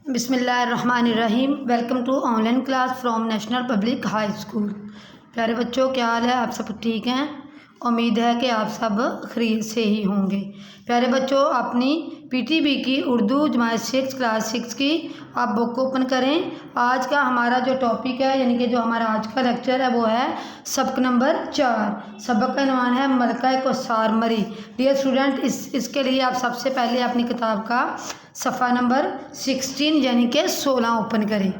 बिस्मिल्लाहिर्रहमानिर्रहीम। Welcome to online class from National Public High School. प्यारे बच्चों, क्या हाल है? आप सब ठीक हैं? उम्मीद है कि आप सब खैरियत से ही होंगे। प्यारे बच्चों, अपनी पीटीबी की उर्दू जमात 6 क्लास 6 की आप बुक ओपन करें। आज का हमारा जो टॉपिक है, यानी कि जो हमारा आज का लेक्चर है, वो है सबक नंबर 4। सबक का नाम है मलका कौसार मरी। डियर स्टूडेंट, इसके लिए आप सबसे पहले अपनी किताब का सफ़ा नंबर 16 यानी कि 16 ओपन करें।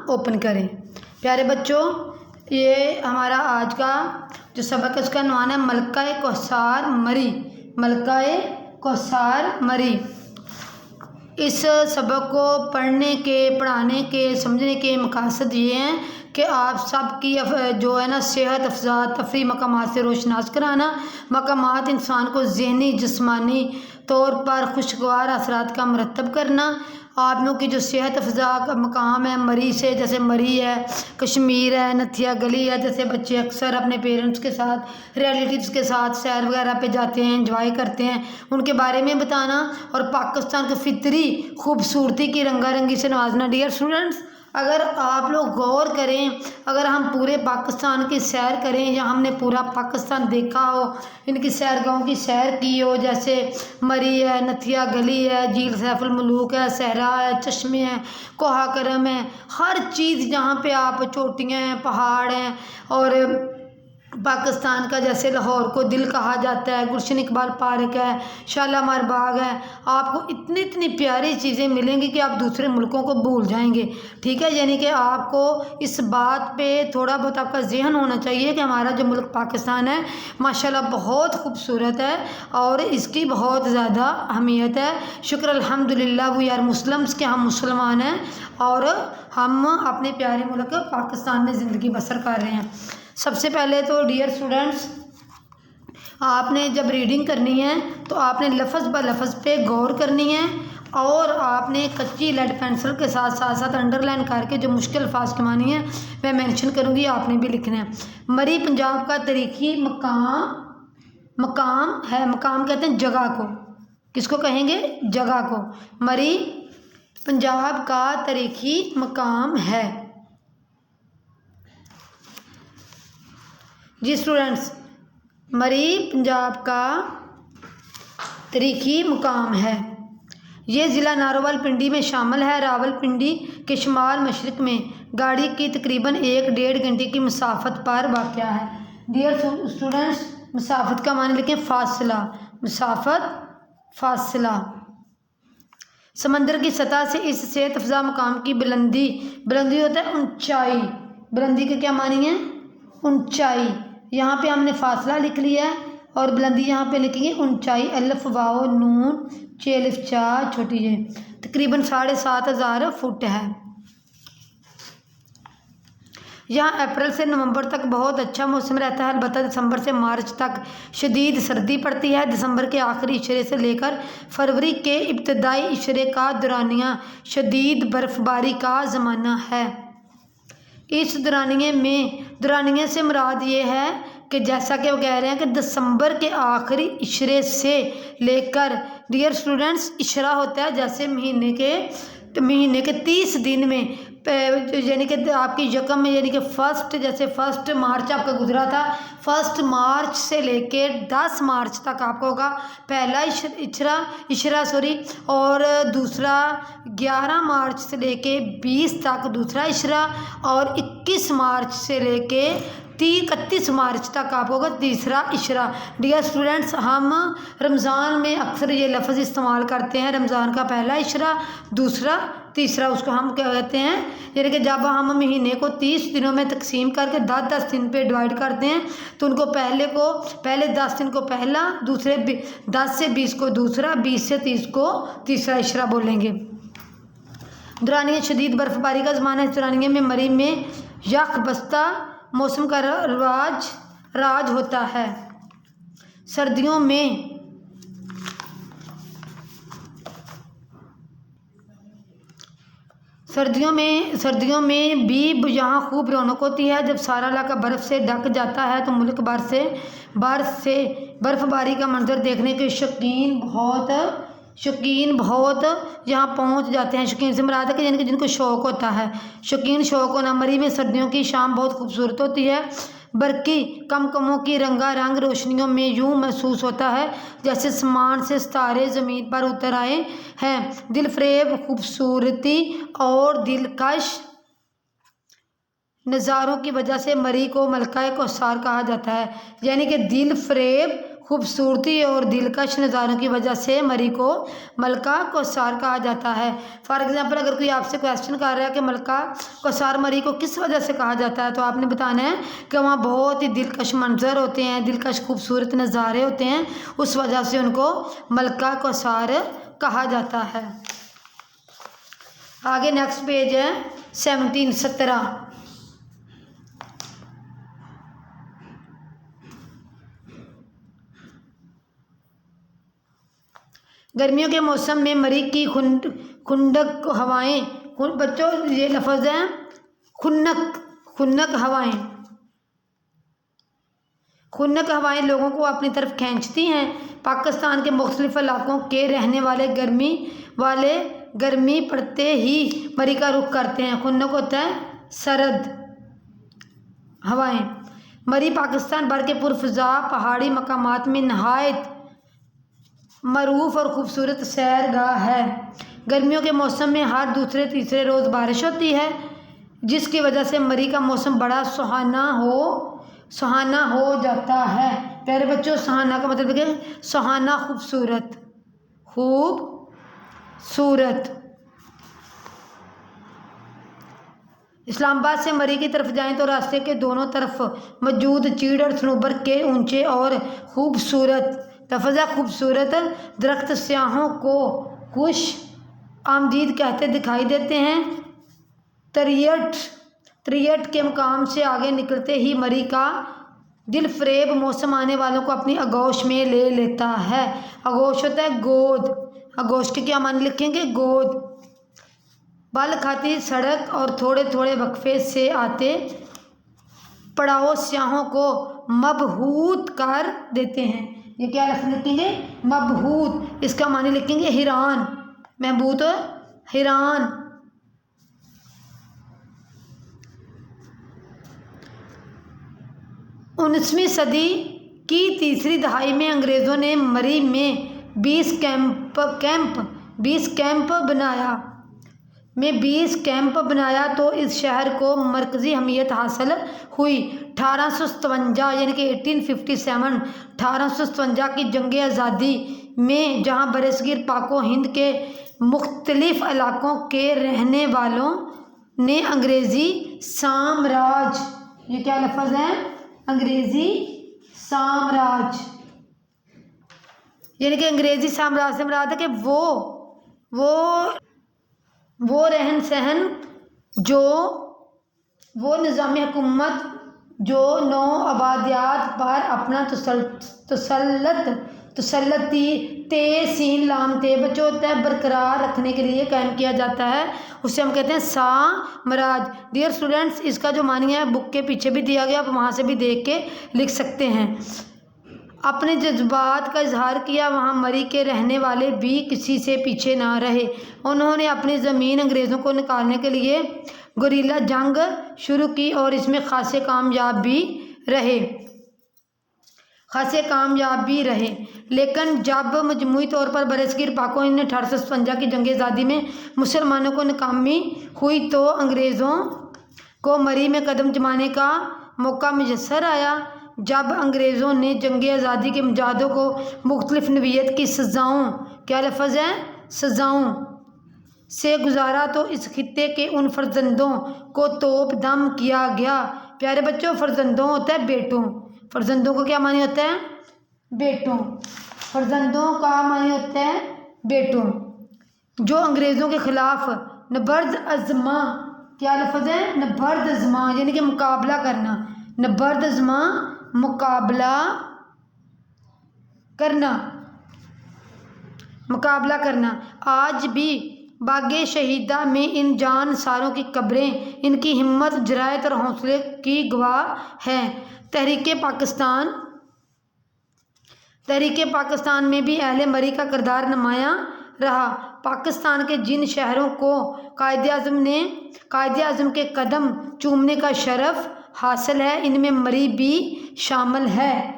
ओपन करें। प्यारे बच्चों, ये हमारा आज का जो सबक है उसका नाम है मलका कौसार मरी। मलका कौसार मरी। इस सबक को पढ़ने के, पढ़ाने के, समझने के मकसद ये हैं कि आप सब की जो है ना सेहत अफजा तफरी मकामात से रोशनास कराना। मकामात इंसान को ज़हनी जिस्मानी तौर पर खुशगवार असरात का मरतब करना। आप लोग की जो सेहत अफजा का मकाम है मरी से, जैसे मरी है, कश्मीर है, नथिया गली है, जैसे बच्चे अक्सर अपने पेरेंट्स के साथ, रिलेटिव्स के साथ सैर वगैरह पे जाते हैं, एंजॉय करते हैं, उनके बारे में बताना और पाकिस्तान की फितरी खूबसूरती की रंगारंगी से नवाजना। डियर स्टूडेंट्स, अगर आप लोग गौर करें, अगर हम पूरे पाकिस्तान की सैर करें या हमने पूरा पाकिस्तान देखा हो, इनकी सैरगाहों की सैर की हो, जैसे मरी है, नथिया गली है, झील सैफुल मलूक है, सहरा है, चश्मे हैं, कोहा करम है, हर चीज़ जहाँ पे आप चोटियाँ हैं, पहाड़ हैं, और पाकिस्तान का जैसे लाहौर को दिल कहा जाता है, गुलशन इकबाल पार्क है, शालामार बाग है, आपको इतनी इतनी प्यारी चीज़ें मिलेंगी कि आप दूसरे मुल्कों को भूल जाएंगे। ठीक है, यानी कि आपको इस बात पे थोड़ा बहुत आपका जहन होना चाहिए कि हमारा जो मुल्क पाकिस्तान है माशाल्लाह बहुत खूबसूरत है और इसकी बहुत ज़्यादा अहमियत है। शुक्र अल्हम्दुलिल्लाह वी आर मुस्लिम्स, कि हम मुसलमान हैं और हम अपने प्यारे मुल्क पाकिस्तान में ज़िंदगी बसर कर रहे हैं। सबसे पहले तो डियर स्टूडेंट्स, आपने जब रीडिंग करनी है तो आपने लफ्ज़ ब लफ्ज़ पे गौर करनी है और आपने कच्ची लेड पेंसिल के साथ साथ साथ अंडरलाइन करके जो मुश्किल अल्फाज के मानी है मैं मेंशन करूँगी, आपने भी लिखना है। मरी पंजाब का तारीखी मकाम है। मकाम कहते हैं जगह को। किसको कहेंगे? जगह को। मरी पंजाब का तारीखी मकाम है। जी स्टूडेंट्स, मरी पंजाब का तारीखी मुकाम है। ये ज़िला नारोवालपिंडी में शामिल है। रावलपिंडी के शुमाल मशरक़ में गाड़ी की तकरीबन 1-1.5 घंटे की मुसाफत पर वाक़या है। डियर स्टूडेंट्स, मुसाफत का माने लिखें फासला। मुसाफत, फासला। समंदर की सतह से इस सेहत अफजा मुकाम की बुलंदी, बुलंदी होता है ऊंचाई। बुलंदी के क्या मानी है? ऊंचाई। यहाँ पे हमने फासला लिख लिया है और बुलंदी यहाँ पे लिखेंगे ऊंचाई। अलिफ वाओ नून चे अलिफ चा छोटी जे, तकरीबन 7,500 फुट है। यहाँ अप्रैल से नवंबर तक बहुत अच्छा मौसम रहता है। अलबत्ता दिसंबर से मार्च तक शदीद सर्दी पड़ती है। दिसंबर के आखिरी इशरे से लेकर फरवरी के इब्तदाई इशरे का दौरानिया शदीद बर्फबारी का ज़माना है। इस दौरानिये से मुराद ये है कि जैसा कि वो कह रहे हैं कि दिसंबर के आखिरी इशरे से लेकर, डियर स्टूडेंट्स, इशरा होता है जैसे महीने के 30 दिन में, यानी कि आपकी यकम में, यानी कि फर्स्ट, जैसे 1 मार्च आपका गुजरा था, 1 मार्च से लेके 10 मार्च तक आपको होगा पहला इशरा और दूसरा 11 मार्च से लेके 20 तक दूसरा इशरा और 21 मार्च से लेके 31 मार्च तक आपको होगा तीसरा इशरा। डियर स्टूडेंट्स, हम रमज़ान में अक्सर ये लफ्ज़ इस्तेमाल करते हैं। रमज़ान का पहला इशरा, दूसरा, तीसरा, उसको हम क्या कहते हैं? यानी कि जब हम महीने को 30 दिनों में तकसीम करके 10-10 दिन पे डिवाइड करते हैं तो उनको पहले 10 दिन को पहला, दूसरे 10 से 20 को दूसरा, 20 से 30 को तीसरा इशरा बोलेंगे। दौरानिया शदीद बर्फबारी का ज़माना। इस दौरानिया में मरी में यख बस्ता मौसम का राज होता है। सर्दियों में भी यहाँ खूब रौनक होती है। जब सारा इलाका बर्फ़ से ढक जाता है तो मुल्क भर से बर्फबारी का मंजर देखने के शौकीन बहुत यहाँ पहुँच जाते हैं। शौकीन से मुराद है कि जिनको शौक़ होता है, शौकीन शौक़ होना। मरी में सर्दियों की शाम बहुत खूबसूरत होती है। बरकी कमकमों की रंगारंग रोशनियों में यूं महसूस होता है जैसे आसमान से सितारे ज़मीन पर उतर आए हैं। दिलफरेब खूबसूरती और दिलकश नज़ारों की वजह से मरी को मलका कौसार कहा जाता है। यानी कि दिलफरेब खूबसूरती और दिलकश नज़ारों की वजह से मरी को मलका कौसार कहा जाता है। फॉर एग्ज़ाम्पल अगर कोई आपसे क्वेश्चन कर रहा है कि मलका कौसार मरी को किस वजह से कहा जाता है, तो आपने बताना है कि वहाँ बहुत ही दिलकश मंजर होते हैं, दिलकश खूबसूरत नज़ारे होते हैं, उस वजह से उनको मलका कौसार कहा जाता है। आगे नेक्स्ट पेज है 17 गर्मियों के मौसम में मरी की खुंदक हवाएं, बच्चों ये लफ्ज़ है खुन्नक हवाएं। खुन्नक हवाएं लोगों को अपनी तरफ खींचती हैं। पाकिस्तान के मुख्तलिफ इलाकों के रहने वाले गर्मी पड़ते ही मरी का रुख करते हैं। खुन्नक होता है सरद हवाएं। मरी पाकिस्तान भर के पुरफ़ज़ा पहाड़ी मकामात में नहायत मरूफ और ख़ूबसूरत सैरगाह है। गर्मियों के मौसम में हर दूसरे तीसरे रोज़ बारिश होती है, जिसकी वजह से मरी का मौसम बड़ा सुहाना हो जाता है। प्यारे बच्चों, सुहाना का मतलब है सुहाना, खूबसूरत। इस्लामाबाद से मरी की तरफ जाएं तो रास्ते के दोनों तरफ मौजूद चीड़ और सनूबर के ऊंचे और खूबसूरत खूबसूरत दरख्त स्याहों को खुश आमदीद कहते दिखाई देते हैं। तरियट के मकाम से आगे निकलते ही मरी का दिलफरेब मौसम आने वालों को अपनी आगोश में ले लेता है। आगोश होता है गोद। आगोश के क्या माने लिखेंगे? गोद। बल खाती सड़क और थोड़े थोड़े वक्फे से आते पड़ाव स्याहों को मबहूत कर देते हैं। ये क्या लफ्ज़ लिखेंगे? मबहूत। इसका माने लिखेंगे हैरान। महबूत हैरान। उन्नीसवीं सदी की तीसरी दहाई में अंग्रेज़ों ने मरी में 20 कैंप बनाया तो इस शहर को मरकज़ी अहमियत हासिल हुई। 1857 यानी कि 1857 की जंग आज़ादी में जहां बरसगीर पाको हिंद के मुख्तलिफ इलाकों के रहने वालों ने अंग्रेज़ी साम्राज्य, ये क्या लफ्ज़ है? अंग्रेज़ी साम्राज्य, यानी कि अंग्रेज़ी साम्राज्य से मुराद है कि वो रहन सहन, वो निज़ाम हुकूमत जो नौ आबादियात पर अपना तसल्लुती सीन लाम ते बच्चों होता है बरकरार रखने के लिए कायम किया जाता है, उसे हम कहते हैं साम्राज्य। डियर स्टूडेंट्स, इसका जो मानी है बुक के पीछे भी दिया गया, आप वहाँ से भी देख के लिख सकते हैं। अपने जज्बात का इजहार किया। वहाँ मरी के रहने वाले भी किसी से पीछे ना रहे। उन्होंने अपनी ज़मीन अंग्रेज़ों को निकालने के लिए गुरिल्ला जंग शुरू की और इसमें खासे कामयाब भी रहे। लेकिन जब मजमूई तौर पर बरसगीर पाको हिंद ने 1857 की जंग आज़ादी में मुसलमानों को नाकामी हुई तो अंग्रेज़ों को मरी में कदम जमाने का मौका मुयस्सर आया। जब अंग्रेज़ों ने जंग आज़ादी के मुजाहिदों को मुख्तलिफ नवीयत की सज़ाओं, क्या लफ्ज़ है? सज़ाओं से गुजारा तो इस खित्ते के उन फर्जंदों को तोप दम किया गया। प्यारे बच्चों, फर्जंदों होता है बेटों। फर्जंदों को क्या मानी होता है? बेटों। फर्जंदों का मानी होता है बेटों। जो अंग्रेज़ों के खिलाफ नबर्द अज़मा, क्या लफ्ज़ है? नबर्द अज़मा यानी कि मुकाबला करना। नबर्द अज़मा मुकाबला करना। आज भी बागे शहीदा में इन जानसारों की कब्रें इनकी हिम्मत, जरायत और हौसले की गवाह हैं। तहरीक पाकिस्तान तहरीके पाकिस्तान में भी अहले मरी का किरदार नुमायां रहा। पाकिस्तान के जिन शहरों को कायदे आज़म के कदम चूमने का शरफ हासिल है, इनमें मरी भी शामिल है।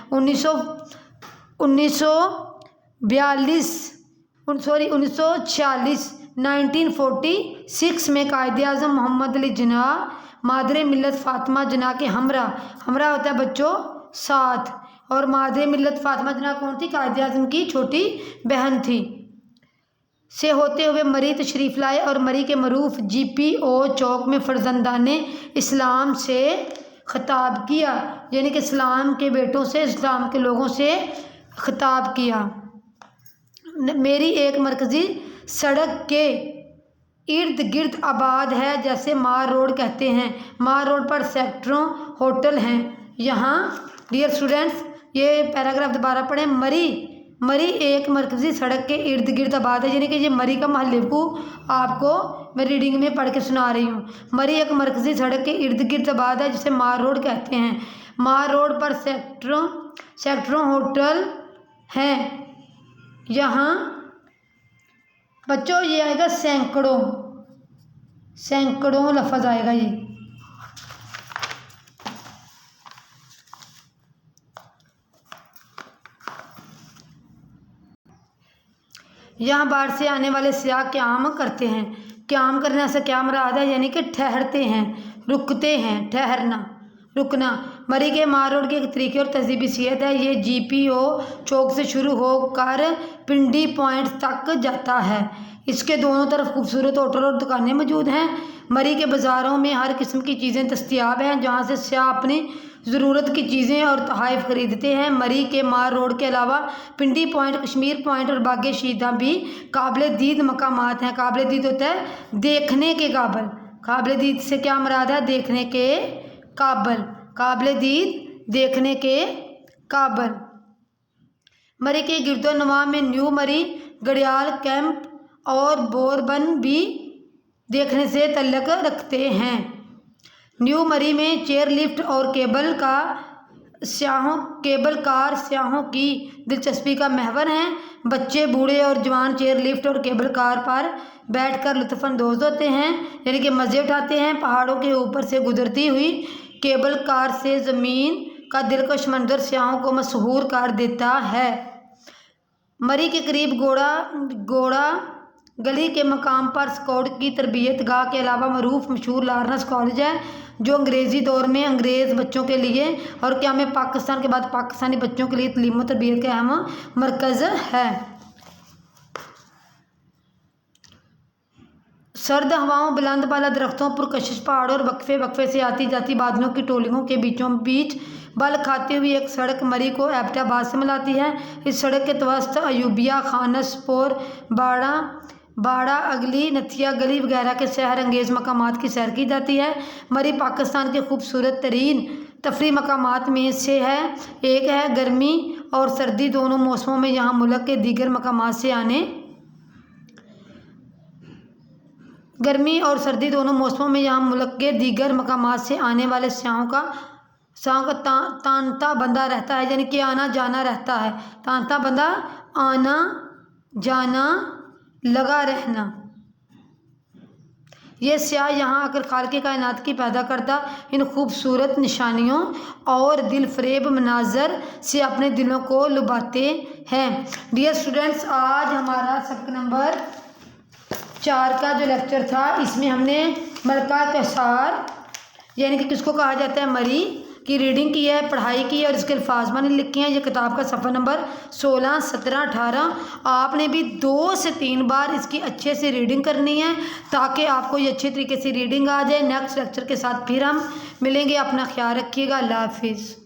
1946 में कायदे आज़म मोहम्मद अली जिन्ना मादरे मिल्लत फ़ातिमा जिन्ना के हमरा होता है बच्चों साथ, और मादरे मिल्लत फ़ातिमा जिन्ना कौन थी? कायदे आज़म की छोटी बहन थी। से होते हुए मरी तशरीफ़ लाए और मरी के मरूफ GPO चौक में फर्जंदाने इस्लाम से खिताब किया, यानी कि इस्लाम के बेटों से, इस्लाम के लोगों से खिताब किया। मेरी एक मरकज़ी सड़क के इर्द गिर्द आबाद है, जैसे मार रोड कहते हैं। मार रोड पर सैकड़ों होटल हैं। यहाँ डियर स्टूडेंट्स, ये पैराग्राफ दोबारा पढ़ें। मरी एक मरकज़ी सड़क के इर्द गिर्द आबाद है, यानी कि ये मरी का महल्ले को आपको मैं रीडिंग में पढ़ के सुना रही हूँ। मरी एक मरकज़ी सड़क के इर्द गिर्द आबाद है, जिसे मार रोड कहते हैं। मार रोड पर सैकड़ों होटल हैं। यहाँ बच्चों ये आएगा सैकड़ों लफ्ज़ आएगा ये। यहाँ बाहर से आने वाले सियाह क़याम करते हैं। क़याम करने से क्या मुराद है? यानी कि ठहरते हैं, रुकते हैं, रुकना। मरी के मार रोड की एक तरीके और तहजीबी सीहत है। ये GPO चौक से शुरू होकर पिंडी पॉइंट तक जाता है। इसके दोनों तरफ खूबसूरत होटल और दुकानें मौजूद हैं। मरी के बाज़ारों में हर किस्म की चीज़ें दस्तयाब हैं, जहाँ से सियाह अपनी ज़रूरत की चीज़ें और तोहफ़े ख़रीदते हैं। मरी के मार रोड के अलावा पिंडी पॉइंट, कश्मीर पॉइंट और बागे शीदा भी काबिल दीद मकामात हैं। काबिल दीद होता है देखने के काबिल। काबिल दीद से क्या मुराद है? देखने के काबिल। काबिल दीद देखने के काबिल। मरी के गिरदोनवा में न्यू मरी, घड़ियाल कैंप और बोरबन भी देखने से तल्लुक़ रखते हैं। न्यू मरी में चेयर लिफ्ट और केबल कार स्याहों की दिलचस्पी का महवर हैं। बच्चे, बूढ़े और जवान चेयर लिफ्ट और केबल कार पर बैठकर लुत्फ़अंदोज़ होते हैं, यानी कि मज़े उठाते हैं। पहाड़ों के ऊपर से गुजरती हुई केबल कार से ज़मीन का दिलकश मंजर स्याहों को मसहूर कर देता है। मरी के करीब घोड़ा गली के मकाम पर स्काउट की तरबियत गाह के अलावा मशहूर लारेंस कॉलेज है, जो अंग्रेज़ी दौर में अंग्रेज़ बच्चों के लिए और क्या में पाकिस्तान के बाद पाकिस्तानी बच्चों के लिए तालीम और तरबियत का अहम मरकज़ है। सर्द हवाओं, बुलंद बाला दरख्तों, पुरकशिश पहाड़ों और वक्फे से आती जाती बादलों की टोलियों के बीचों बीच बल खाती हुई एक सड़क मरी को एबटाबाद से मिलाती है। इस सड़क के तवस्त अयूबिया, खानसपोर, बाड़ा अगली, नथिया गली वगैरह के शहर अंगेज़ मकामात की सैर की जाती है। मरी पाकिस्तान के खूबसूरत तरीन तफरी मकामात में से एक है। गर्मी और सर्दी दोनों मौसमों में यहाँ मुल्क के दीगर मकामात से आने वाले स्याहों का तांता बंधा रहता है, यानी कि आना जाना रहता है। तांता बंधा, आना जाना, लगा रहना। ये स्याह यहाँ आकर खालिक़े कायनात की पैदा करता इन खूबसूरत निशानियों और दिल फरेब मनाजर से अपने दिलों को लुभाते हैं। डियर स्टूडेंट्स, आज हमारा सबक नंबर 4 का जो लेक्चर था, इसमें हमने मलका कसार यानी कि किसको कहा जाता है, मरी की रीडिंग की है, पढ़ाई की है और इसके अल्फाज मैंने लिखे हैं। ये किताब का सफ़ा नंबर 16, 17, 18। आपने भी 2 से 3 बार इसकी अच्छे से रीडिंग करनी है, ताकि आपको ये अच्छे तरीके से रीडिंग आ जाए। नेक्स्ट लेक्चर के साथ फिर हम मिलेंगे। अपना ख्याल रखिएगा। अल्लाह हाफिज़।